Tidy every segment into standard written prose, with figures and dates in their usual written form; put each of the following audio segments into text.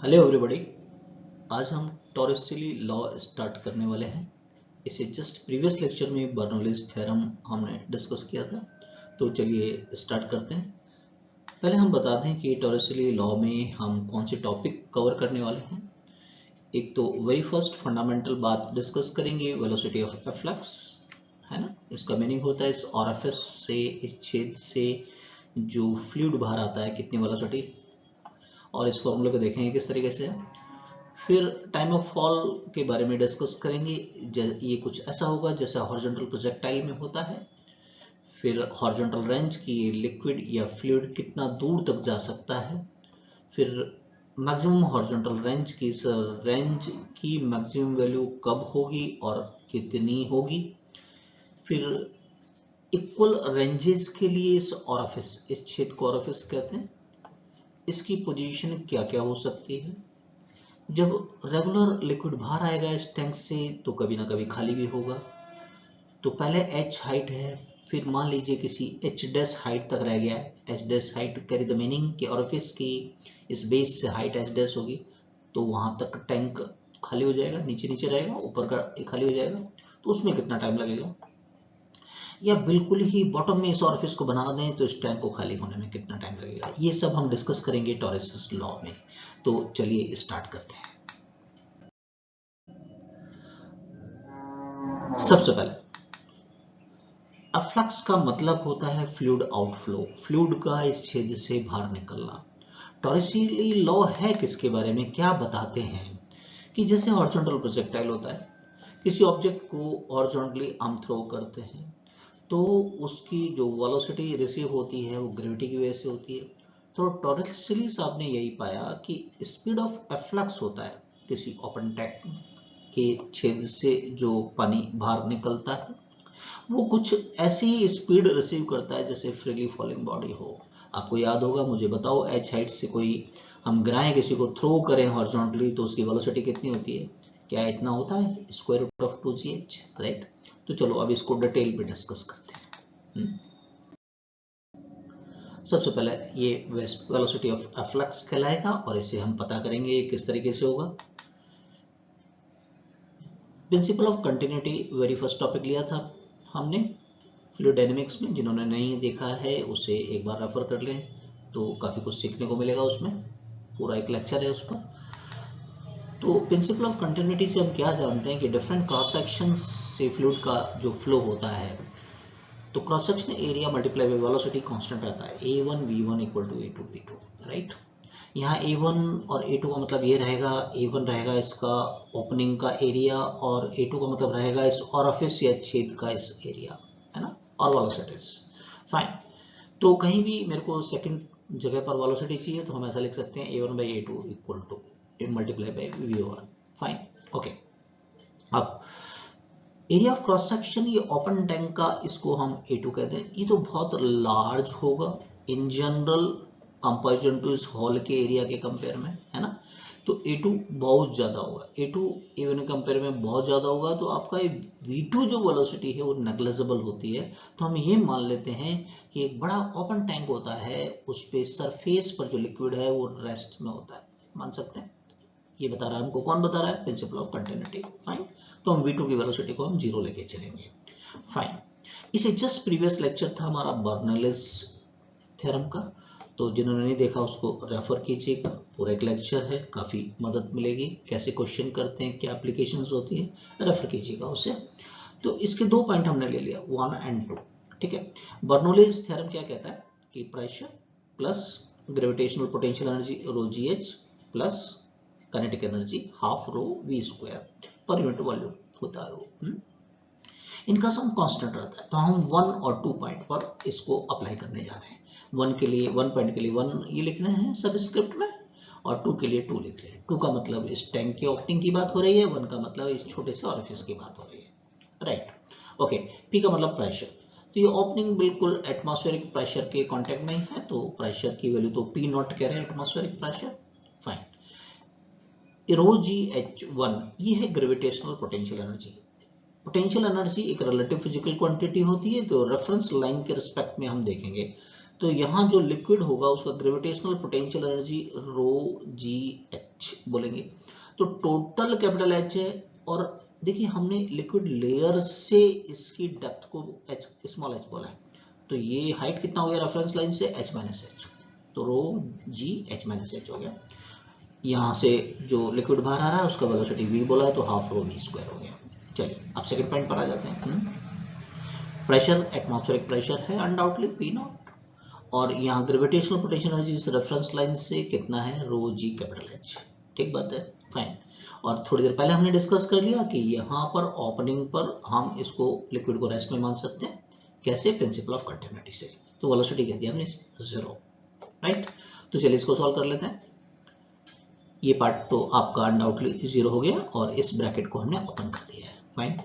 Hello everybody. आज हम टॉरसिली law start करने वाले हैं। इसे जस्ट प्रीवियस लेक्चर में बर्नौलीज थ्योरम हमने डिस्कस किया था, तो चलिए स्टार्ट करते हैं। पहले हम बता दें कि टॉरसिली लॉ में हम कौन से टॉपिक कवर करने वाले हैं। एक तो वेरी फर्स्ट फंडामेंटल बात डिस्कस करेंगे, वेलोसिटी ऑफ एफ्लक्स, है ना। इसका मीनिंग होता है इस ऑरिफिस से, इस छेद से जो फ्लूइड बाहर आता है कितनी वेलोसिटी, और इस फॉर्मूले को देखेंगे किस तरीके से। फिर टाइम ऑफ फॉल के बारे में डिस्कस करेंगे। ये कुछ ऐसा होगा जैसा हॉरिजॉन्टल प्रोजेक्टाइल में होता है। फिर हॉरिजॉन्टल रेंज की लिक्विड या फ्लूइड कितना दूर तक जा सकता है। फिर मैक्सिमम हॉरिजॉन्टल रेंज की रेंज की मैक्सिमम वैल्यू कब होगी और कितनी होगी। फिर इक्वल रेंजेस के लिए इस ऑरिफिस, इस छेद को ऑरिफिस कहते हैं, इसकी पोजीशन क्या क्या हो सकती है। जब रेगुलर लिक्विड बाहर आएगा इस टैंक से तो कभी ना कभी खाली भी होगा। तो पहले h हाइट है, फिर मान लीजिए किसी h डैश हाइट तक रह गया है। h dash height carry the meaning कि ऑरिफिस की इस बेस से हाइट h डैश होगी, तो वहां तक टैंक खाली हो जाएगा, नीचे नीचे रहेगा, ऊपर का खाली हो जाएगा। तो उसमें कितना टाइम लगेगा, या बिल्कुल ही बॉटम में इस ऑरिफिस को बना दें तो इस टैंक को खाली होने में कितना टाइम लगेगा, ये सब हम डिस्कस करेंगे टॉरसिस लॉ में। तो चलिए स्टार्ट करते हैं। सबसे पहले अफ्लक्स का मतलब होता है फ्लूइड आउटफ्लो, फ्लूइड का इस छेद से बाहर निकलना। टॉरसिली लॉ है किसके बारे में, क्या बताते हैं कि जैसे हॉरिजॉन्टल प्रोजेक्टाइल होता है, किसी ऑब्जेक्ट को हॉरिजॉन्टली हम थ्रो करते हैं तो उसकी जो वेलोसिटी रिसीव होती है वो ग्रेविटी की वजह से होती है। तो टॉरसिली साहब ने यही पाया कि स्पीड ऑफ एफ्लक्स होता है किसी ओपन टैंक के छेद से जो पानी बाहर निकलता है, वो कुछ ऐसी स्पीड रिसीव करता है जैसे फ्रीली फॉलिंग बॉडी हो। आपको याद होगा, मुझे बताओ, एच हाइट से कोई हम गिराएं, किसी को थ्रो करें हॉरिजॉन्टली, तो उसकी वेलोसिटी कितनी होती है, क्या इतना होता है, square root of 2gh, right. तो चलो अब इसको डिटेल में डिस्कस करते हैं। सबसे पहले ये वेलोसिटी ऑफ एफ्लक्स कहलाएगा और इसे हम पता करेंगे किस तरीके से होगा। Principle of continuity very first topic लिया था हमने फ्लूइड डायनेमिक्स में। जिन्होंने नहीं देखा है उसे एक बार रेफर कर लें, तो काफ़ी कुछ सीखने को मिलेगा उसमें, पूरा एक लेक्चर है उस पर। तो प्रिंसिपल ऑफ कंटिन्यूटी से हम क्या जानते हैं कि डिफरेंट क्रॉस सेक्शन से फ्लूइड का जो फ्लो होता है, तो cross section area multiply by velocity constant रहता है, a1 v1 equal to a2 v2, right. यहाँ a1 और a2 का मतलब ये रहेगा, a1 रहेगा इसका ओपनिंग का एरिया और a2 का मतलब रहेगा इस ऑरिफिस या छेद का इस एरिया, है ना, और वेलोसिटीज। फाइन। तो कहीं भी मेरे को सेकंड जगह पर वेलोसिटी चाहिए तो हम ऐसा लिख सकते हैं a1 by a2 equal to multiply by v1। Fine, okay. अब एरिया ऑफ क्रॉस सेक्शन, ये ओपन टैंक का, इसको हम A2 कहते हैं। ये तो बहुत लार्ज होगा इन जनरल कंपैरिजन टू इस हॉल के एरिया के कंपेयर में, है ना। तो A2 बहुत ज्यादा होगा, A2 A1 कंपेयर में बहुत ज्यादा होगा। तो आपका V2 जो वेलोसिटी है वो नेग्लिजिबल होती है। तो हम ये मान लेते हैं कि एक बड़ा ओपन टैंक होता है, उस पे सरफेस पर जो लिक्विड है वो रेस्ट में होता है, मान सकते हैं। ये बता रहा है हमको, कौन बता रहा है, प्रिंसिपल ऑफ कंटिन्यूटी। फाइन। तो हम v2 की वेलोसिटी को हम 0 लेके चलेंगे। फाइन। इसे जस्ट प्रीवियस लेक्चर था हमारा बर्नौलीज थ्योरम का, तो जिन्होंने नहीं देखा उसको रेफर कीजिएगा, पूरा एक लेक्चर है, काफी मदद मिलेगी, कैसे क्वेश्चन करते हैं, क्या एप्लीकेशंस होती है, रेफर कीजिएगा उसे। तो इसके दो पॉइंट हमने ले लिया, 1 and 2, ठीक है। बर्नौलीज थ्योरम क्या कहता है कि pressure plus gravitational potential energy rho GH plus kinetic energy half rho v square per unit volume होता है। इनका सम कांस्टेंट रहता है। तो हम 1 और 2 पॉइंट पर इसको अप्लाई करने जा रहे हैं। 1 के लिए, 1 पॉइंट के लिए 1 ये लिख रहे हैं सबस्क्रिप्ट में, और 2 के लिए 2 लिख रहे हैं। 2 का मतलब इस टैंक के ओपनिंग की बात हो रही है, 1 का मतलब इस छोटे से ऑरिफिस की बात हो रही है, राइट। ओके। P का मतलब प्रेशर, तो ये ओपनिंग बिल्कुल एटमॉस्फेरिक प्रेशर के कांटेक्ट में ही है, तो प्रेशर की वैल्यू तो P नॉट कह रहे हैं, एटमॉस्फेरिक प्रेशर। फाइन। रो GH1 ये है gravitational potential energy. Potential energy एक रिलेटिव फिजिकल क्वांटिटी होती है, तो रेफरेंस लाइन के रिस्पेक्ट में हम देखेंगे। तो यहाँ जो लिक्विड होगा उसका gravitational potential energy rho GH H बोलेंगे। तो टोटल कैपिटल एच है, और देखिए हमने लिक्विड लेयर से इसकी डेप्थ को एच स्मॉल एच बोला है, तो ये हाइट कितना हो गया रेफरेंस लाइन से, एच माइनस एच, तो रो जी एच माइनस एच हो गया। यहाँ से जो लिक्विड बाहर आ रहा है उसका वेलोसिटी v बोला है, तो हाफ रो v स्क्वायर हो गया। चलिए अब सेकंड पॉइंट पर आ जाते हैं। प्रेशर, एटमॉस्फेरिक प्रेशर है अनडाउटली पी नॉट, और यहाँ ग्रेविटेशनल पोटेंशियल एनर्जी इस रेफरेंस लाइन से कितना है, रो जी कैपिटल एच। ठीक बात है, फाइन। और थोड़ी देर पहले हमने डिस्कस कर लिया कि यहाँ पर ओपनिंग पर हम इसको लिक्विड को रेस्ट में मान सकते हैं, कैसे, प्रिंसिपल ऑफ कंटिन्यूटी से। तो वेलोसिटी कह दिया हमने 0, राइट। तो चलिए इसको सॉल्व कर लेते हैं। ये पार्ट तो आपका अनडाउटली 0 हो गया, और इस ब्रैकेट को हमने ओपन कर दिया है, फाइन।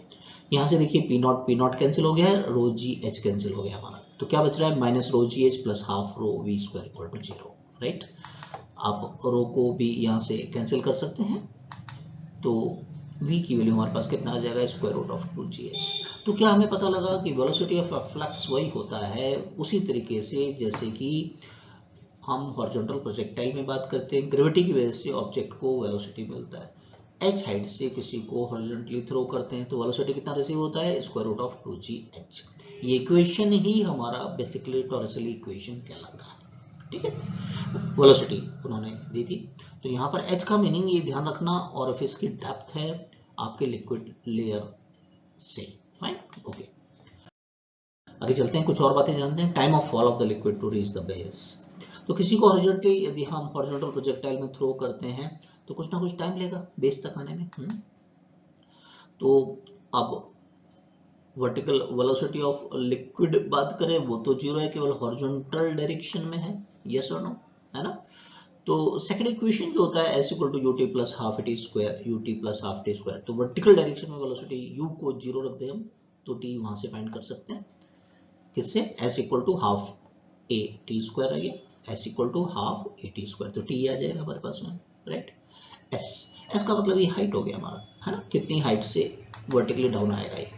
यहाँ से देखिए पी नॉट कैंसिल हो गया है, रो जी एच कैंसिल हो गया हमारा, तो क्या बच रहा है, minus rho g h plus half rho v square equal to 0, right. आप रो को भी यहाँ से कैंसिल कर सकते हैं, तो v की वैल्यू हमारे पास कितना आ जाएगा, स्क्वायर रूट ऑफ 2gh। तो क्या हमें पता लगा कि वेलोसिटी ऑफ फ्लक्स वही होता है उसी तरीके से जैसे कि हम हॉरिजॉन्टल प्रोजेक्टाइल में बात करते हैं, ग्रेविटी की वजह से ऑब्जेक्ट को वेलोसिटी मिलता है। h हाइट से किसी को हॉरिजॉन्टली थ्रो करते हैं तो वेलोसिटी कितना रिसीव होता है, स्क्वायर रूट ऑफ 2gh। ये इक्वेशन ही हमारा बेसिकली टॉर्सली इक्वेशन कहलाता है, ठीक है। वेलोसिटी उन्होंने दी थी, तो यहाँ पर h का मीनिंग ये ध्यान रखना, और फिर इसकी डेप्थ है आपके लिक्विड लेयर से, फाइन, ओके। आगे चलते हैं, कुछ और बातें जानते हैं। Time of fall of the liquid to reach the base. तो किसी को हॉरिजॉन्टली यदि हम हॉरिजॉन्टल प्रोजेक्टाइल में थ्रो करते हैं तो कुछ ना कुछ टाइम लेगा बेस तक आने में। तो अब वर्टिकल वेलोसिटी ऑफ लिक्विड बात करें वो तो 0 है, केवल हॉरिजॉन्टल डायरेक्शन में है, यस और नो, है ना। तो सेकंड इक्वेशन जो होता है s equal to ut plus half t square, ut plus half t square, तो वर्टिकल डायरेक्शन में वेलोसिटी u को 0 रख दें हम, तो t वहां से फाइंड कर सकते हैं, किससे, s equal to half a t square है, ये s equal to half a t square, तो t आ जाएगा हमारे पास में, राइट। s का मतलब ये हाइट हो गया हमारा, है ना, कितनी हाइट से वर्टिकली डाउन आएगा ये,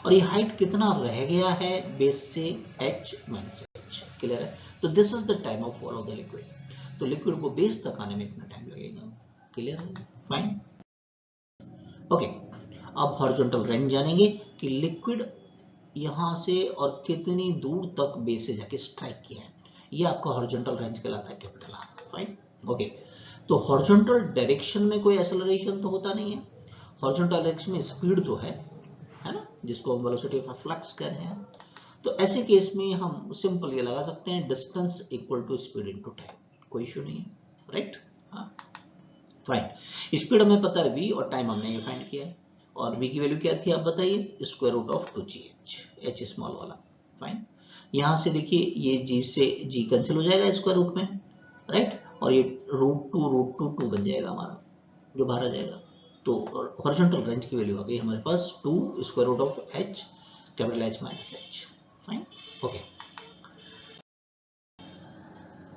और ये हाइट कितना रह गया है बेस से, h माइनस h, क्लियर है। तो this is the time of fall of the liquid, तो लिक्विड को बेस तक आने में इतना टाइम लगेगा, क्लियर है, फाइन, ओके। अब हॉरिजॉन्टल रेंज जानेंगे कि लिक्विड यहां से और कितनी दूर तक बेस से जाके स्ट्राइक किया है, ये आपका हॉरिजॉन्टल रेंज कहलाता है, कैपिटल आर, फाइन, ओके। तो हॉरिजॉन्टल डायरेक्शन में कोई एक्सेलरेशन तो होता नहीं है, हॉरिजॉन्टल डायरेक्शन में स्पीड तो है ना, जिसको हम वेलोसिटी ऑफ फ्लक्स कह रहे हैं। तो ऐसे केस में हम सिंपल ये लगा सकते हैं, distance equal to speed into time, कोई इशू नहीं है, राइट, हाँ, फाइन। स्पीड हमें पता है v, और टाइम हमने ये फाइंड किया है, और v की वैल्यू क्या थी आप बताइए, square root of 2gh, h small वाला, फाइन। यहां से देखिए ये g से g कैंसिल हो जाएगा स्क्वायर रूट में, राइट, और ये रूट 2 बन जाएगा हमारा, जो बाहर आ जाएगा। तो हॉरिजॉन्टल रेंज की वैल्यू आ गई हमारे पास 2 square root of h capital H minus h, fine, okay.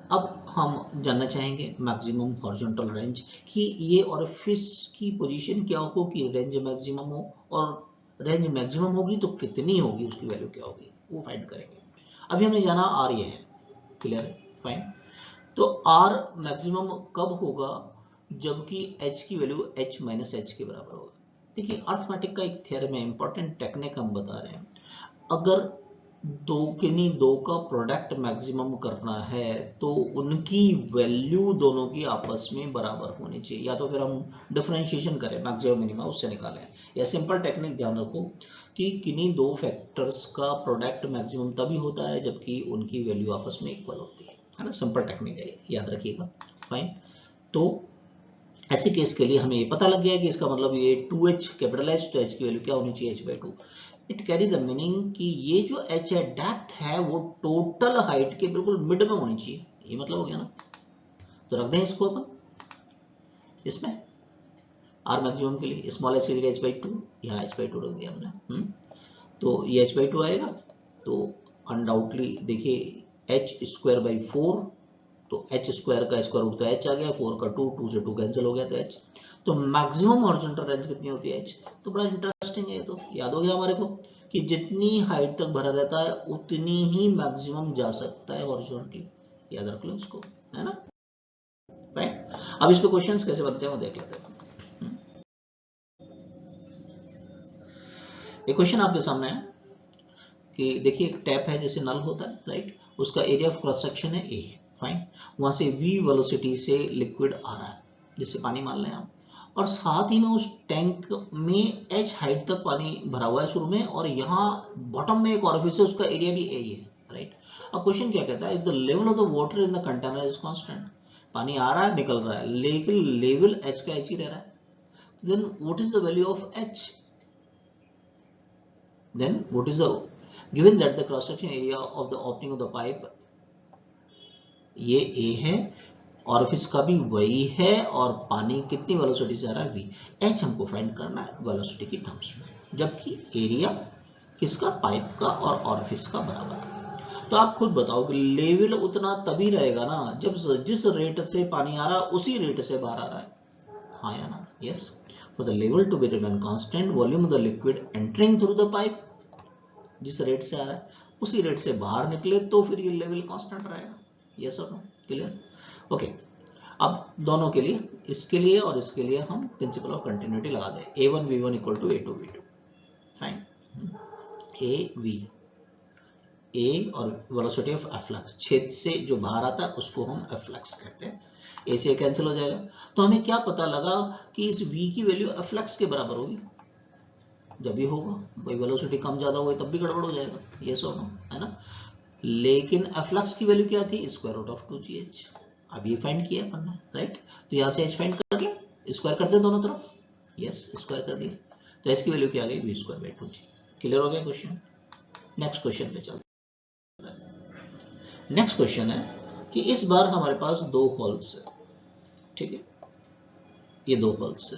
अब हम जानना चाहेंगे मैक्सिमम हॉरिजॉन्टल रेंज कि ये ऑरिफिस की पोजीशन क्या हो कि रेंज मैक्सिमम हो, और रेंज मैक्सिमम होगी तो कितनी होगी, उसकी वैल्यू क्या होगी, वो फाइंड करेंगे। अभी हमने जाना आर ये है, क्लियर, फाइन। तो आर मैक्सिमम कब होगा, जबकि h की वैल्यू h माइनस h के बराबर होगा। देखिए अर्थमेटिक का एक थ्योरम है, इंपॉर्टेंट टेक्निक हम बता रहे हैं, अगर किन्हीं दो का प्रोडक्ट मैक्सिमम करना है तो उनकी वैल्यू दोनों की आपस में बराबर होनी चाहिए, या तो फिर हम डिफरेंशिएशन करें मैक्सिमम मिनिमम उससे निकालें, या सिंपल टेक्निक ध्यान रखो कि किन्हीं दो फैक्टर्स का प्रोडक्ट मैक्सिमम तभी होता है जबकि उनकी वैल्यू आपस में इक्वल होती है ना, सिंपल टेक्निक है, याद रखिएगा, फाइन। तो ऐसे केस के लिए हमें ये पता लग गया कि इसका मतलब ये 2h कैपिटल H, तो h की वैल्यू क्या होनी चाहिए, h/2। It carry the meaning कि ये जो h है डेप्थ है वो टोटल हाइट के बिल्कुल मिड में होनी चाहिए, ये मतलब हो गया ना। तो रख दें इसको अपन इसमें r मैक्सिमम के लिए, स्मॉल h की जगह h/2, यहाँ h/2 रख दिया हमने, तो ये h/2 आएगा, तो अनडाउटली देखिए h स्क्वायर बाई 4, तो h स्क्वायर का स्क्वायर रूट तो h आ गया, 4 का 2 से 2 कैंसिल हो गया, तो h। तो मैक्सिमम हॉरिजॉन्टल रेंज कितनी होती है h, तो बड़ा इंटरेस्टिंग है, तो याद हो गया हमारे को कि जितनी हाइट तक भरा रहता है उतनी ही मैक्सिमम जा सकता है हॉरिजॉन्टली, याद रख लो इसको, है ना, राइट। अब इस पे क्वेश्चंस कैसे बनते हैं वो देख लेते हैं। एक क्वेश्चन आपके सामने है कि देखिए एक टैप है जैसे नल होता है, राइट, उसका एरिया ऑफ क्रॉस सेक्शन है ए, फाइन, वहां से v वेलोसिटी से लिक्विड आ रहा है, जैसे पानी मान लें आप, और साथ ही में उस टैंक में h हाइट तक पानी भरा हुआ है शुरू में, और यहाँ बॉटम में एक ऑरिफिस है, उसका एरिया भी ए ही है, राइट। अब क्वेश्चन क्या कहता है, if the level of the water in the container is constant, पानी आ रहा है निकल रहा है लेकिन लेवल h का h ही रह रहा है, then what is the value of h, then what is the, given that the cross section area of the opening of the pipe ये a है, ऑरिफिस का भी वही है, और पानी कितनी वेलोसिटी से आ रहा है v, h हमको फाइंड करना है वेलोसिटी की टर्म्स में, जबकि एरिया किसका, पाइप का और ऑरिफिस का बराबर है। तो आप खुद बताओ कि लेवल उतना तभी रहेगा ना जब जिस रेट से पानी आ रहा है उसी रेट से बाहर आ रहा है, हाँ या ना, yes. For the level to be remain constant, volume of the liquid entering through the pipe, जिस रेट से आ रहा है उसी रेट से बाहर निकले तो फिर ये लेवल कांस्टेंट रहेगा, यस और नो, क्लियर, ओके। अब दोनों के लिए, इसके लिए और इसके लिए हम प्रिंसिपल ऑफ कंटिन्यूटी लगा दें, a1 v1 equal to a2 v2, fine, a v, a और वेलोसिटी ऑफ एफ्लक्स, छेद से जो बाहर आता है उसको हम एफ्लक्स कहते हैं, a से कैंसिल हो जाएगा, तो हमें क्या पता लगा कि इस v की वैल्यू एफ्लक्स के बराबर होगी, जब भी होगा भाई वेलोसिटी कम ज्यादा होगी तब भी गड़बड़ हो जाएगा, ये सो नो, है ना। लेकिन एफ्लक्स की वैल्यू क्या थी, स्क्वायर रूट ऑफ 2gh, अब ये फाइंड किया अपन ने, राइट, तो यहाँ से h फाइंड कर ले, स्क्वायर कर दे दोनों तरफ, यस स्क्वायर कर दिया, तो h की वैल्यू क्या आ गई, v square by 2g, clear हो गया क्वेश्चन। नेक्स्ट क्वेश्चन पे चलते हैं। नेक्स्ट क्वेश्चन है कि इस बार हमारे पास दो होल्स है, ठीक है, ये दो होल्स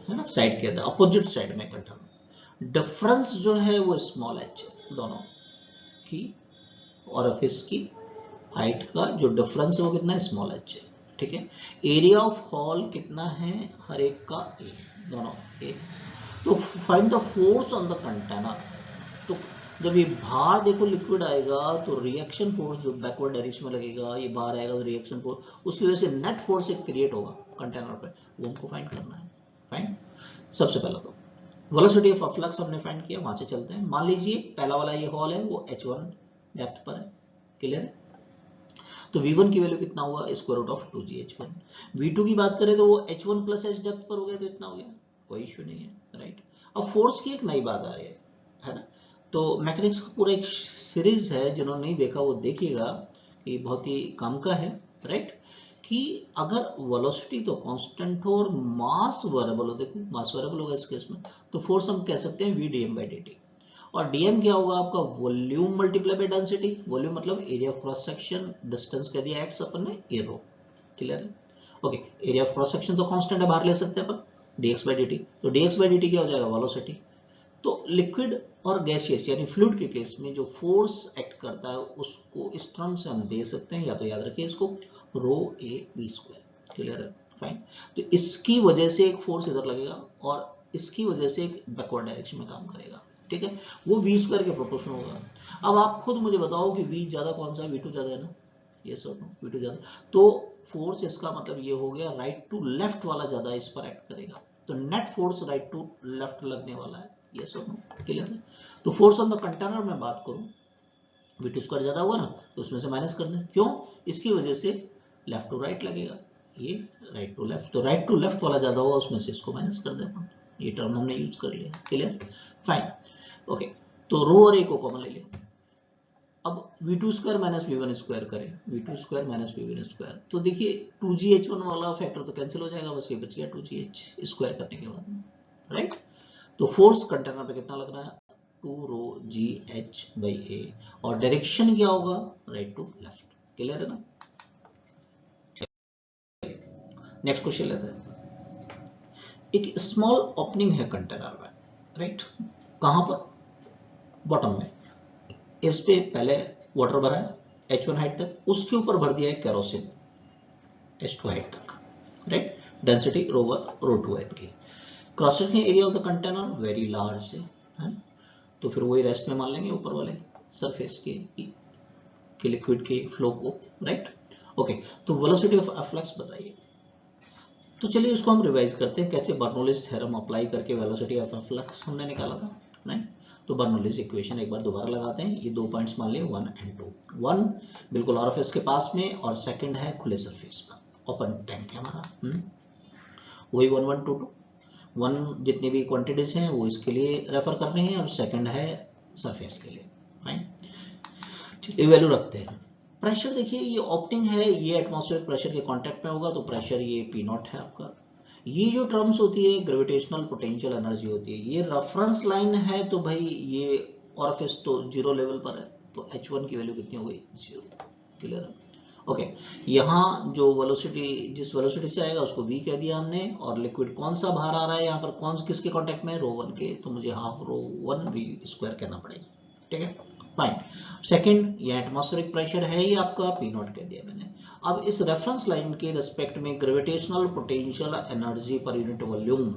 है ना, साइड के अंदर अपोजिट साइड में इकट्ठा, डिफरेंस जो है वो स्मॉल h है, दोनों की ऑरिफिस की हाइट का जो डिफरेंस है वो कितना है, स्मॉल h है, ठीक है। एरिया ऑफ होल कितना है हर एक का a, दोनों a, तो find the force on the container, तो जब ये बाहर देखो लिक्विड आएगा तो रिएक्शन फोर्स जो बैकवर्ड डायरेक्शन में लगेगा, ये बाहर आएगा तो रिएक्शन फोर्स, उसकी वजह से नेट फोर्स एक क्रिएट होगा कंटेनर पे, वो हमको फाइंड करना है, फाइन। सबसे पहले तो वेलोसिटी ऑफ फ्लक्स हमने फाइंड किया, वहां से चलते हैं। मान लीजिए पहला वाला ये हॉल है वो h1 डेप्थ पर है, क्लियर है, तो v1 की वैल्यू कितना हुआ, square root of 2gh1, v2 की बात करें तो वो h1 प्लस h डेप्थ पर हो गया, तो इतना हो गया, कोई इश्यू नहीं है, राइट। अब फोर्स की एक नई बात आ रही है ना, तो मैकेनिक्स का पूरा एक सीरीज है, जिन्होंने नहीं देखा वो देखिएगा, ये बहुत ही काम का है, राइट, कि अगर वेलोसिटी तो कांस्टेंट हो और मास वेरिएबल हो, देखो मास वेरिएबल होगा इस केस में, तो फोर्स हम कह सकते हैं v dm बाई dt, और dm क्या होगा आपका, volume multiply by density, volume मतलब area of cross section, distance कह दिया x अपन ने, ए रो, क्लियर है, okay. Area of cross section तो कांस्टेंट है, बाहर ले सकते हैं अपन, dx बाई dt, तो dx बाई dt क्या हो जाएगा, वेलोसिटी। तो लिक्विड और गैसियस यानी फ्लूइड के केस में जो फोर्स एक्ट करता है उसको इस टर्म से हम दे सकते हैं, या तो याद रखिए इसको रो ए वी स्क्वायर, क्लियर है, फाइन। तो इसकी वजह से एक फोर्स इधर लगेगा और इसकी वजह से एक बैकवर्ड डायरेक्शन में काम करेगा, ठीक है, वो वी स्क्वायर के प्रोपोर्शनल होगा। अब आप खुद मुझे बताओ कि वी ज्यादा कौन सा है, वी टू ज्यादा है ना, ये सब वी टू ज्यादा, तो फोर्स इसका मतलब ये हो गया राइट टू लेफ्ट वाला ज्यादा इस पर एक्ट करेगा, तो net force right to left लगने वाला है, ये सब क्लियर है। तो फोर्स ऑन द कंटेनर में बात करूं, v2 स्क्वायर ज्यादा होगा ना, तो उसमें से माइनस कर दें, क्यों, इसकी वजह से लेफ्ट टू राइट लगेगा, ये राइट टू लेफ्ट, तो राइट टू लेफ्ट वाला ज्यादा होगा, उसमें से इसको माइनस कर दें, ये टर्म हमने यूज कर लिया, क्लियर, फाइन, ओके। तो रो और ए को कॉमन ले लिया, अब v2 square minus v1 square करें, v2 square minus v1 square, तो देखिए 2gh1 वाला फैक्टर तो कैंसिल हो जाएगा, बस ये बच गया 2gh स्क्वायर करने के बाद, राइट। तो फोर्स कंटेनर पे कितना लग रहा है, 2 रो जी एच बाई ए, और डायरेक्शन क्या होगा, राइट टू लेफ्ट, क्लियर है ना। नेक्स्ट क्वेश्चन लेते हैं। एक स्मॉल ओपनिंग है कंटेनर में, राइट, कहां पर, बॉटम में, इस पे पहले वाटर भरा है h1 हाइट तक, उसके ऊपर भर दिया है केरोसिन h2 हाइट तक, राइट, डेंसिटी रो1 की, cross sectional area of the container very large है, तो फिर वही रेस्ट में मान लेंगे ऊपर वाले सरफेस के लिक्विड के फ्लो को, राइट, ओके। तो वेलोसिटी ऑफ एफ्लक्स बताइए, तो चलिए इसको हम रिवाइज करते हैं, कैसे बर्नौलीज थ्योरम अप्लाई करके वेलोसिटी ऑफ फ्लक्स हमने निकाला था, नहीं? तो बर्नौलीज इक्वेशन एक बार दोबारा लगाते हैं। ये 2 पॉइंट्स मान लिए 1 and 2। 1 बिल्कुल ऑरिफिस के पास में और सेकंड है खुले सरफेस पर, ओपन टैंक है हमारा। वही 1 1 2 2 1 जितनी भी क्वांटिटीज हैं वो इसके लिए रेफर कर रहे हैं और सेकंड है सरफेस के लिए। फाइन, चलिए वैल्यू रखते हैं। प्रेशर देखिए ये ऑप्टिंग है, ये एटमॉस्फेरिक प्रेशर के कांटेक्ट में होगा तो प्रेशर ये पी नॉट है आपका। ये जो टर्म्स होती है ग्रेविटेशनल पोटेंशियल एनर्जी होती है, ये रेफरेंस लाइन है तो भाई ये ऑरिफिस तो 0 लेवल पर है, तो h1 की वैल्यू कितनी हो गई 0। क्लियर है? ओके, यहाँ जो वेलोसिटी जिस वेलोसिटी से आएगा उसको v कह दिया हमने, और लिक्विड कौन सा बाहर आ रहा है यहाँ पर, कौन किसके कांटेक्ट में, ρ1 के, तो मुझे हाफ ρ1 v स्क्वायर कहना पड़ेगा। ठीक है, फाइन। सेकंड, ये एटमॉस्फेरिक प्रेशर है ये आपका पी नॉट कह दिया मैंने। अब इस रेफरेंस लाइन के रिस्पेक्ट में gravitational potential energy per unit volume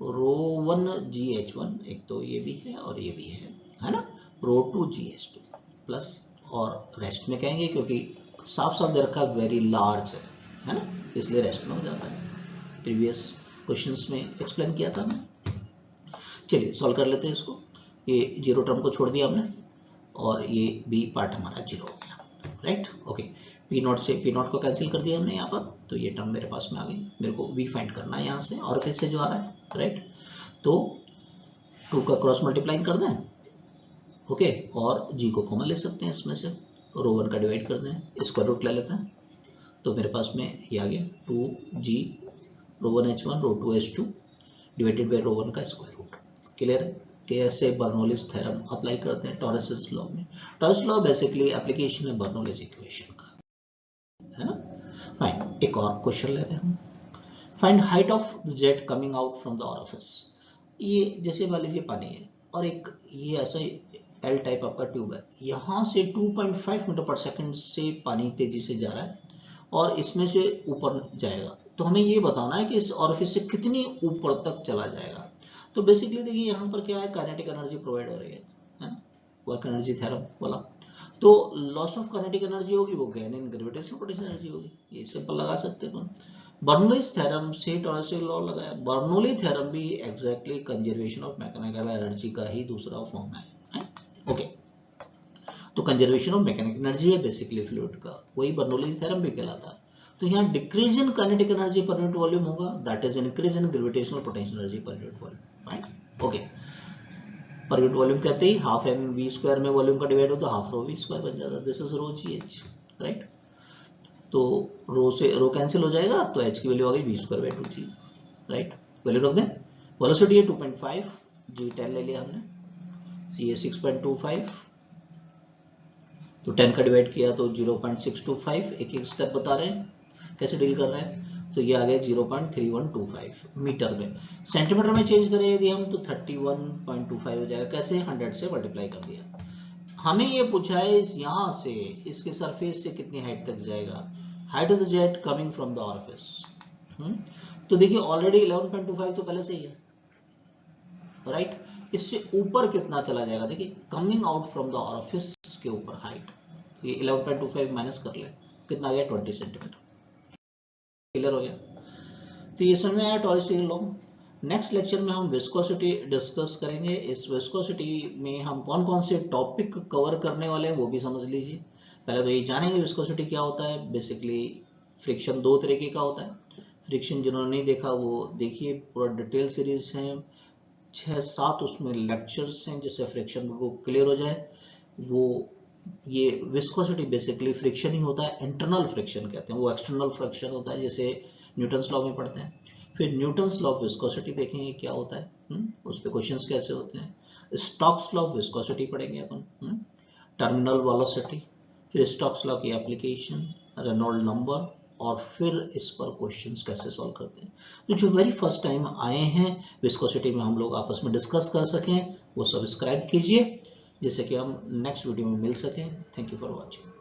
ρ1 GH1, एक तो ये भी है और ये भी है ना, ρ2 GH2 प्लस, और रेस्ट में कहेंगे क्योंकि साफ साफ दे रखा वेरी लार्ज है ना, इसलिए रेस्ट में हो जाता है। प्रीवियस क्वेश्चंस में एक्सप्लेन किया था मैं। चलिए सॉल्व कर लेते हैं इसको। ये 0 टर्म को छोड़ दिया हमने और ये बी पार्ट हमारा 0 हो गया, राइट। ओके, पी नॉट से पी नॉट को कैंसिल कर दिया हमने यहाँ पर, तो ये टर्म मेरे पास में आ गई। मेरे को वी फाइंड करना है यहाँ से, और फिर से जो आ रहा है, राइट। तो 2 का क्रॉस मल्टीप्लाइंग कर दें, ओके, और जी को कॉमन ले सकते हैं इसमें से, ρ1 का डिवाइड कर दें, स्क्वायर रूट ले लेते हैं, तो मेरे पास में ये आ गया 2g ρ1 h1 ρ2 h2 divided by ρ1 का स्क्वायर रूट। क्लियर है? कैसे बर्नौलीज थ्योरम अप्लाई करते हैं टॉरस लॉ में। टॉरस लॉ बेसिकली एप्लीकेशन है बर्नौलीज इक्वेशन का, है ना। फाइन, एक और क्वेश्चन ले रहे हैं हम। Find height of the jet coming out from the orifice. ये जैसे मान लीजिए पानी है और एक ये ऐसा एल टाइप आपका ट्यूब है, यहाँ से 2.5 मीटर पर सेकंड से पानी तेजी से जा रहा है और इसमें से ऊपर जाएगा, तो हमें ये बताना है कि इस ऑरिफिस से कितनी ऊपर तक चला जाएगा। तो बेसिकली देखिए यहाँ पर क्या है, काइनेटिक एनर्जी प्रोवाइड हो रही है ना, वर्क एनर्जी थ्योरम वाला। तो लॉस ऑफ काइनेटिक एनर्जी होगी वो gain in gravitational potential energy होगी, ये सिंपल लगा सकते हैं अपन। बर्नौलीज थ्योरम से टॉरस लॉ लगाया। बर्नौली थ्योरम भी exactly conservation of mechanical energy का ही दूसरा फॉर्म है। ओके, तो कंजर्वेशन ऑफ मैकेनिकल एनर्जी है बेसिकली फ्लूइड का, वही बर्नौलीज थ्योरम भी कहलाता है। तो यहाँ decrease in kinetic energy per unit volume होगा, that is increase in gravitational potential energy per unit volume. Fine, okay. पर यूनिट वॉल्यूम कहते ही हाफ एम वी स्क्वायर में वॉल्यूम का डिवाइड हो तो हाफ रो वी स्क्वायर बन जाता है, this is rho g h, right. तो रो से रो कैंसिल हो जाएगा तो एच की वैल्यू आ गई v square by 2g, right. Value रख दें। वेलोसिटी है 2.5, जी 10 ले लिया हमने, ये 6.25, तो 10 का डिवाइड किया तो 0.625, एक एक स्टेप बता रहे हैं कैसे डील कर रहे हैं। तो ये आ गया 0.3125 मीटर में। सेंटीमीटर में चेंज करें यदि हम तो 31.25 हो जाएगा। कैसे? 100 से मल्टीप्लाई कर दिया। हमें ये पूछा है यहाँ से इसके सरफेस से कितनी हाइट तक जाएगा, height of the jet coming from the orifice. तो देखिए ऑलरेडी 11.25 तो पहले से ही है, राइट। इससे ऊपर कितना चला जाएगा, देखिए coming out from the orifice के ऊपर हाइट, ये 11.25 माइनस कर ले, कितना आ गया 20 सेंटीमीटर। क्लियर हो गया? तो ये समझ में आया टॉरस लॉ। नेक्स्ट लेक्चर में हम विस्कोसिटी डिस्कस करेंगे। इस विस्कोसिटी में हम कौन कौन से टॉपिक कवर करने वाले हैं वो भी समझ लीजिए। पहले तो ये जानेंगे विस्कोसिटी क्या होता है। बेसिकली फ्रिक्शन 2 तरीके का होता है। फ्रिक्शन जिन्होंने नहीं देखा वो देखिए, पूरा डिटेल सीरीज है, 6-7 उसमें लेक्चर्स हैं जिससे फ्रिक्शन को क्लियर हो जाए। वो ये विस्कोसिटी बेसिकली फ्रिक्शन ही होता है, इंटरनल फ्रिक्शन कहते हैं, वो एक्सटर्नल फ्रिक्शन होता है जैसे न्यूटन्स लॉ में पढ़ते हैं। फिर न्यूटन्स लॉ ऑफ विस्कोसिटी देखेंगे क्या होता है, उस पे क्वेश्चंस कैसे होते हैं। स्टोक्स लॉ ऑफ विस्कोसिटी पढ़ेंगे अपन, टर्मिनल वेलोसिटी, फिर स्टोक्स लॉ की एप्लीकेशन, रेनॉल्ड नंबर, और फिर इस पर क्वेश्चंस कैसे सॉल्व करते हैं। तो जो वेरी फर्स्ट टाइम आए हैं विस्कोसिटी में हम लोग आपस में डिस्कस कर सकें, वो सब्सक्राइब कीजिए जिससे कि हम नेक्स्ट वीडियो में मिल सकें। Thank you for watching.